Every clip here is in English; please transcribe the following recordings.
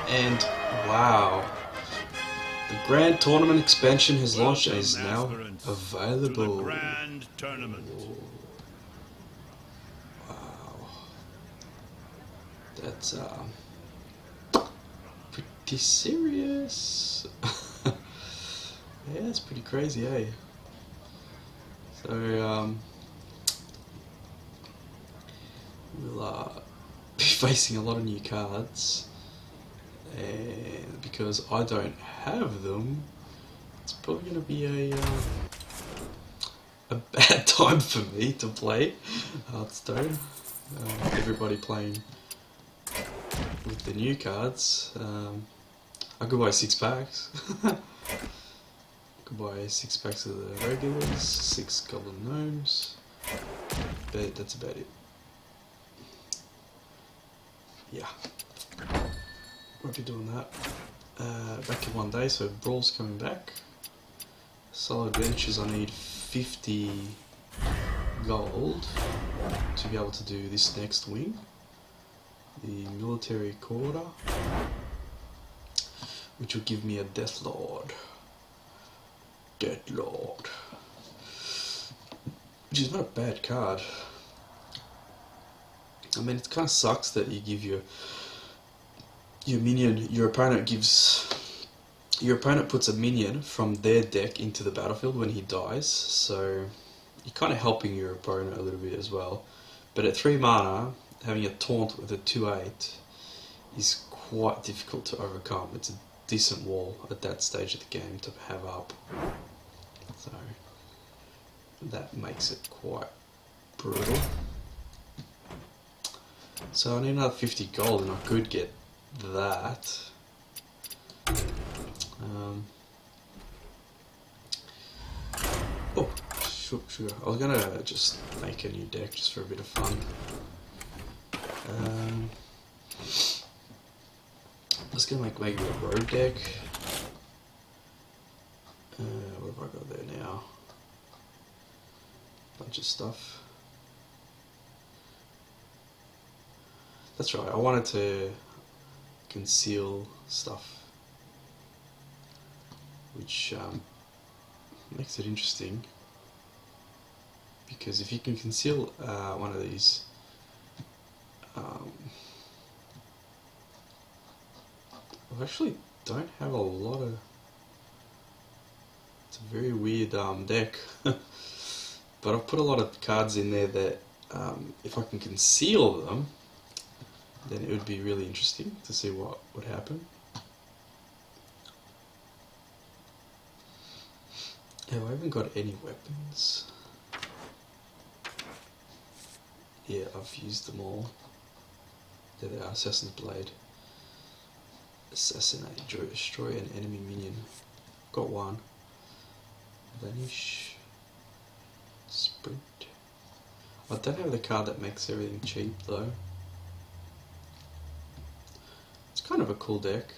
And wow, the Grand Tournament expansion has launched and is now available. To the Grand Tournament. Wow, that's pretty serious. Yeah, it's pretty crazy, eh? So we'll be facing a lot of new cards, and because I don't have them, it's probably going to be a bad time for me to play Hearthstone. Everybody playing with the new cards. I could buy 6 packs. Could buy 6 packs of the regulars, 6 goblin gnomes, but that's about it. Yeah, won't be doing that. Back in one day, so Brawl's coming back. Solo Adventures, I need 50 gold to be able to do this next wing. The Military Quarter, which will give me a Death Lord. Which is not a bad card. I mean, it kind of sucks that you give your minion, your opponent puts a minion from their deck into the battlefield when he dies, so you're kind of helping your opponent a little bit as well. But at 3 mana, having a taunt with a 2/8 is quite difficult to overcome. It's a decent wall at that stage of the game to have up. So that makes it quite brutal. So I need another 50 gold and I could get that. Oh, sugar. I was gonna just make a new deck just for a bit of fun. I was gonna make maybe a road deck. What have I got there now? Bunch of stuff. That's right, I wanted to conceal stuff, which makes it interesting, because if you can conceal one of these I actually don't have a lot of... It's a very weird deck, but I've put a lot of cards in there that if I can conceal them, then it would be really interesting to see what would happen. Yeah, I haven't got any weapons. Yeah, I've used them all. There they are, Assassin's Blade. Assassinate, destroy an enemy minion. Got one. Vanish. Sprint. I don't have the card that makes everything cheap though. It's kind of a cool deck,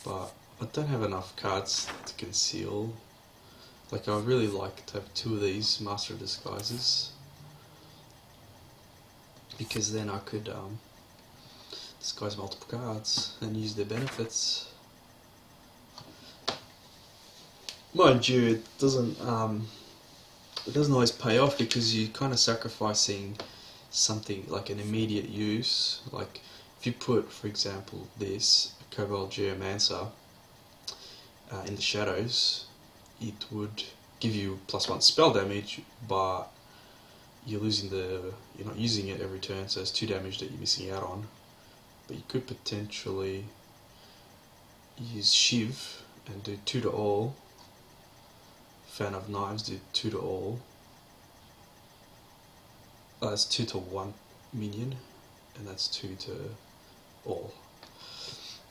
but I don't have enough cards to conceal. Like, I would really like to have 2 of these Master of Disguises, because then I could disguise multiple cards and use their benefits. Mind you, it doesn't always pay off, because you're kind of sacrificing something like an immediate use. Like if you put, for example, this Cobalt Geomancer in the shadows, it would give you +1 spell damage, but you're not using it every turn, so it's 2 damage that you're missing out on. But you could potentially use Shiv and do 2 to all. Fan of Knives do 2 to all. That's 2 to 1 minion, and that's 2 to all.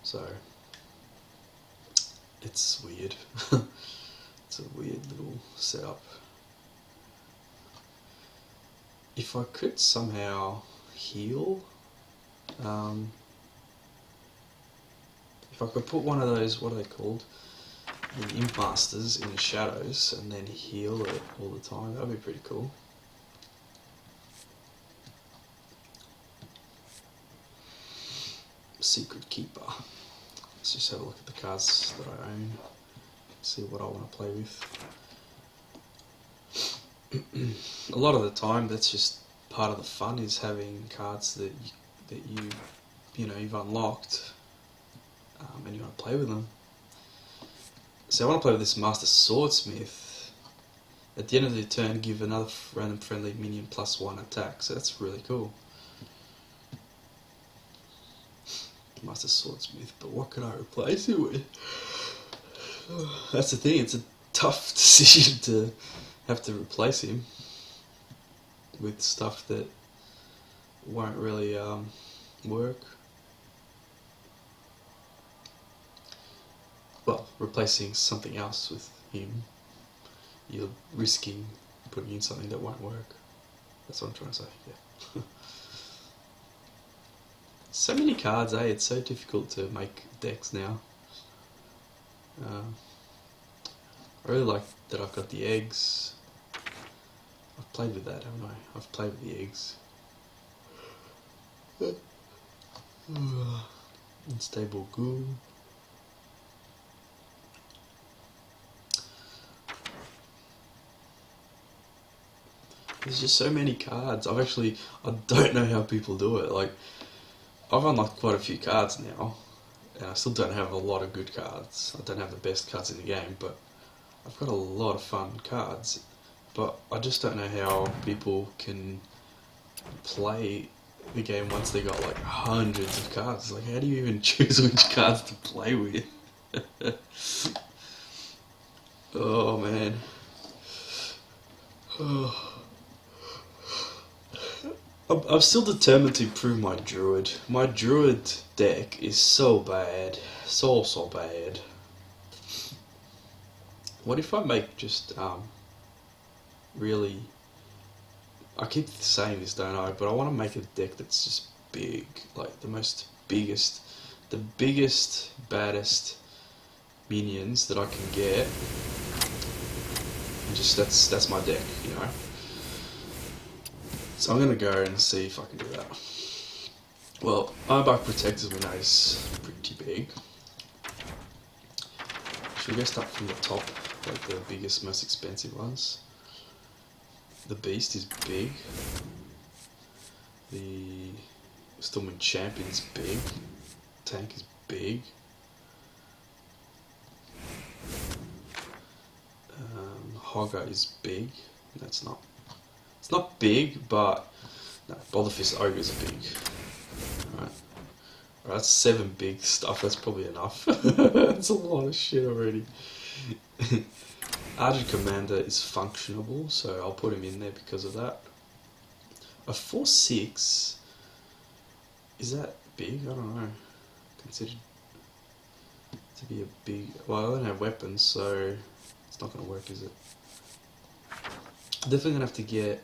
So it's weird. It's a weird little setup. If I could somehow heal, if I could put one of those, what are they called, the Imp Masters in the shadows, and then heal it all the time, that'd be pretty cool. Secret Keeper. Let's just have a look at the cards that I own, see what I want to play with. A lot of the time, that's just part of the fun, is having cards that you've unlocked, and you want to play with them. So I want to play with this Master Swordsmith. At the end of the turn, give another random friendly minion +1 attack. So that's really cool. Master Swordsmith, but what can I replace it with? That's the thing, it's a tough decision to have to replace him with stuff that won't really work. Well, replacing something else with him, you're risking putting in something that won't work. That's what I'm trying to say, yeah. So many cards, eh? It's so difficult to make decks now. I really like that I've got the eggs. I've played with that, haven't I? I've played with the eggs. Unstable Ghoul. There's just so many cards. I don't know how people do it. Like, I've unlocked quite a few cards now, and I still don't have a lot of good cards. I don't have the best cards in the game, but I've got a lot of fun cards. But I just don't know how people can play the game once they got like hundreds of cards. Like, how do you even choose which cards to play with? Oh man. I'm still determined to improve my druid. My druid deck is so bad. So bad. What if I make just, really... I keep saying this, don't I? But I want to make a deck that's just big. Like, the biggest, baddest minions that I can get. And just, that's my deck, you know? So I'm going to go and see if I can do that. Well, Ironbark Protectors we know is pretty big. Should we go start from the top, like the biggest, most expensive ones? The Beast is big. The Stormwind Champion is big. Tank is big. Hogger is big. No, it's not. It's not big, but no, Boulderfist Ogres are big. Alright. Alright, that's 7 big stuff, that's probably enough. That's a lot of shit already. Argent Commander is functionable, so I'll put him in there because of that. A 4/6, is that big? I don't know. Considered to be a big... Well, I don't have weapons, so it's not going to work, is it? Definitely going to have to get...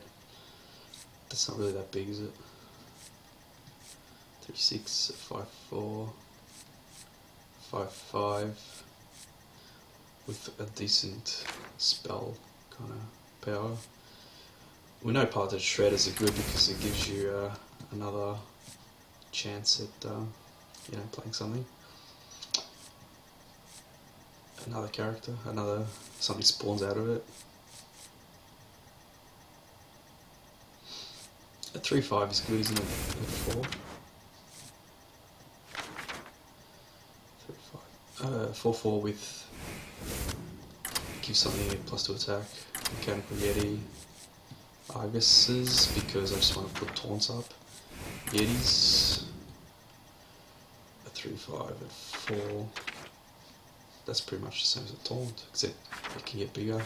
That's not really that big, is it? 3/6, 5/4, 5/5, with a decent spell kind of power. We know Piloted Shredders are good because it gives you another chance at playing something. Another character, something spawns out of it. A 3/5 is good, isn't it? A 4. 4/4 with give something a +2 attack. Mechanical Yeti. Arguses because I just want to put taunts up. Yetis. A 3/5 at 4. That's pretty much the same as a taunt, except it can get bigger.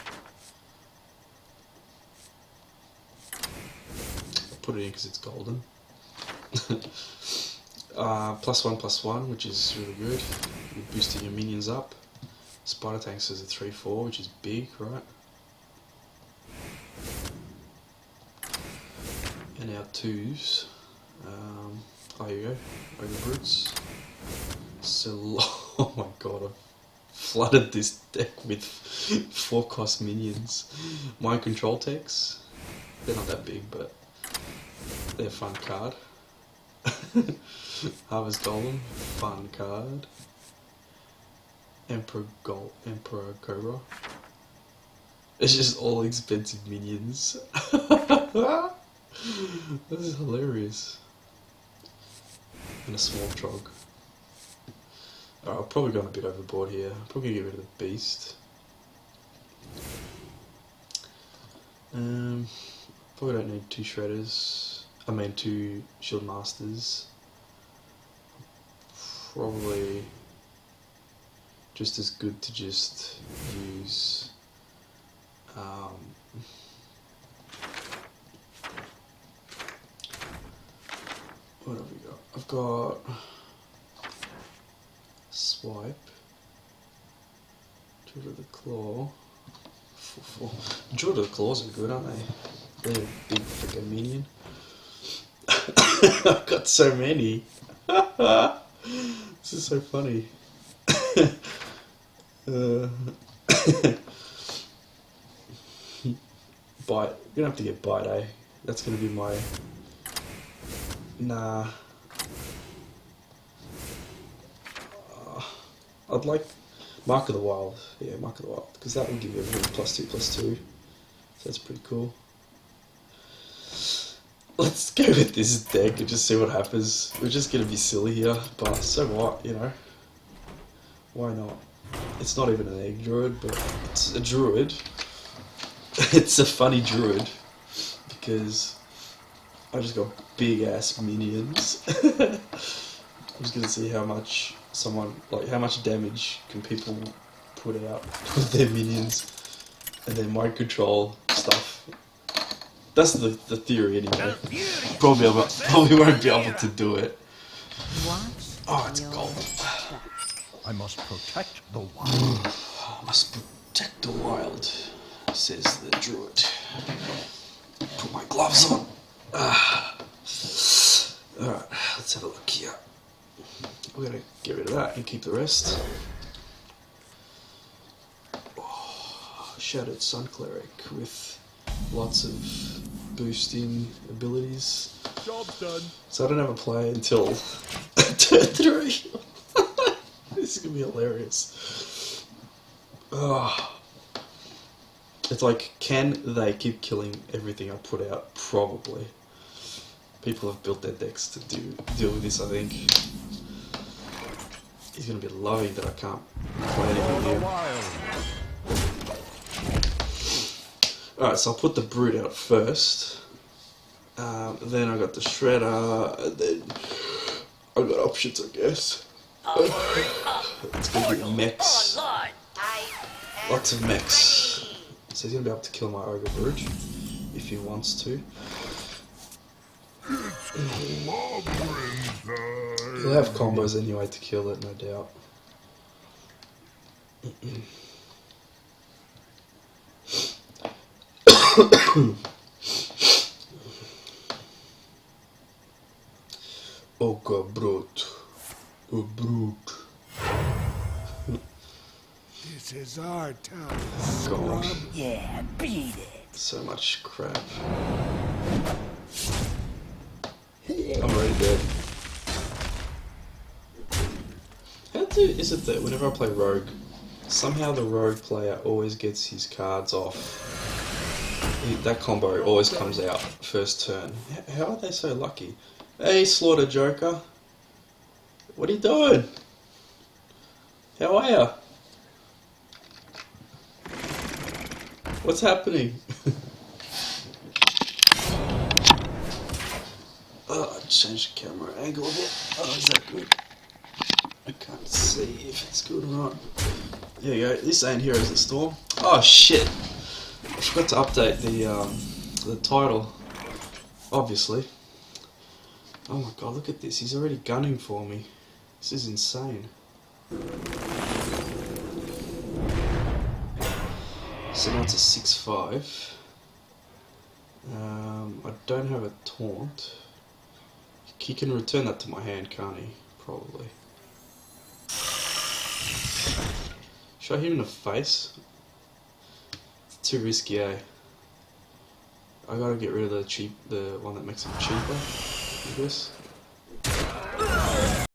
Put it in because it's golden. +1/+1, which is really good. You're boosting your minions up. Spider Tanks is a 3/4, which is big, right? And our 2s. Oh, here you go. Ogre Brutes. So, oh my god, I've flooded this deck with 4-cost minions. Mind Control Techs. They're not that big, but they're a fun card. Harvest Golem, fun card. Emperor Cobra. It's just all expensive minions. This is hilarious. And a small trog. Alright, I've probably gone a bit overboard here. I'm probably gonna get rid of the beast. Probably don't need 2 shredders. I mean 2 shield masters. Probably just as good to just use what have we got? I've got swipe, Druid of the Claw. Druid of the Claws are good, aren't they? They're a big freaking minion. I've got so many. This is so funny. Bite. You're gonna have to get bite, eh? That's gonna be my. Nah. I'd like Mark of the Wild. Yeah, Mark of the Wild, because that will give you everything +2/+2. So that's pretty cool. Let's go with this deck and just see what happens. We're just gonna be silly here, but so what, you know? Why not? It's not even an egg druid, but it's a druid. It's a funny druid because I just got big ass minions. I'm just gonna see how much how much damage can people put out with their minions and their mind control stuff. That's the theory anyway. Probably won't be able to do it. Oh, it's gold. I must protect the wild. I must protect the wild, says the druid. Put my gloves on. Alright, let's have a look here. We're gonna get rid of that and keep the rest. Oh, Shattered Sun Cleric with lots of boosting abilities. Job's done. So I don't have a play until turn 3. This is gonna be hilarious. Oh. It's like, can they keep killing everything I put out? Probably. People have built their decks to deal with this, I think. He's gonna be loving that I can't play anything here. Alright, so I'll put the Brute out first. Then I got the Shredder, and then I got options, I guess. It's gonna be mechs. Lots of mechs. So he's gonna be able to kill my Ogre Brute if he wants to. He'll have combos anyway to kill it, no doubt. Ogre Brute. A brute. This is our town. God. Yeah, beat it. So much crap. I'm already dead. How is it that whenever I play Rogue, somehow the Rogue player always gets his cards off? That combo always comes out first turn. How are they so lucky? Hey, Slaughter Joker. What are you doing? How are ya? What's happening? Oh, I changed the camera angle a bit. Oh, is that good? I can't see if it's good or not. There you go. This ain't Heroes of the Storm. Oh shit! I forgot to update the title. Obviously. Oh my god! Look at this. He's already gunning for me. This is insane. So now it's a 6/5. I don't have a taunt. He can return that to my hand, can't he? Probably. Should I hit him in the face? It's too risky, eh? I gotta get rid of the one that makes it cheaper, I guess.